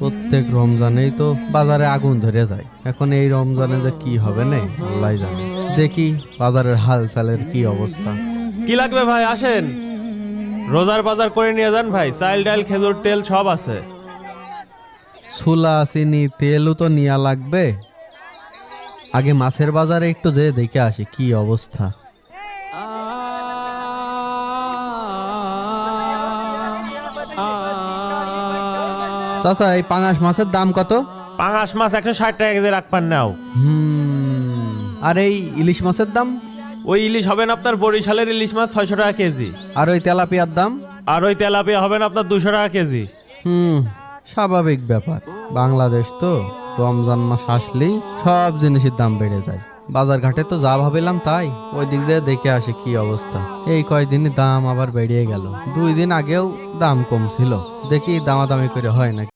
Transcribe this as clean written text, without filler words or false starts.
প্রত্যেক রমজানেই তো বাজারে আগুন ধরে যায়। এখন এই রমজানে যে কি হবে না আল্লাহ জানে। দেখি বাজারের হালচালের কি অবস্থা। কি লাগবে ভাই আসেন, রোজার বাজার করে নিয়ে যান ভাই, চাল ডাল খেজুর তেল সব আছে। ছোলা চিনি তেলও তো নিয়া লাগবে। আগে মাছের বাজারে একটু যে দেখে আসি কি অবস্থা। চাচা এই পাঙাশ মাছের দাম কত? পাঙাশ মাছ 160 টাকা কেজি রাখবেন নাও। আর এই ইলিশ মাছের দাম? ওই ইলিশ হবেন আপনার বরিশালের ইলিশ মাছ 600 টাকা কেজি। আর ওই তেলাপিয়ার দাম? আর ওই তেলাপিয়া হবেন আপনার 200 টাকা কেজি। স্বাভাবিক ব্যাপার, বাংলাদেশ তো রমজান মাস আসলেই সব জিনিসের দাম বেড়ে যায়। বাজার ঘাটে তো যা ভাবিলাম তাই, ওই দিক দিয়ে দেখে আসে কি অবস্থা। এই কয়দিনই দাম আবার বেড়ে গেল, 2 দিন আগেও দাম কম ছিল। দেখি দামাদামি করে হয় নাকি।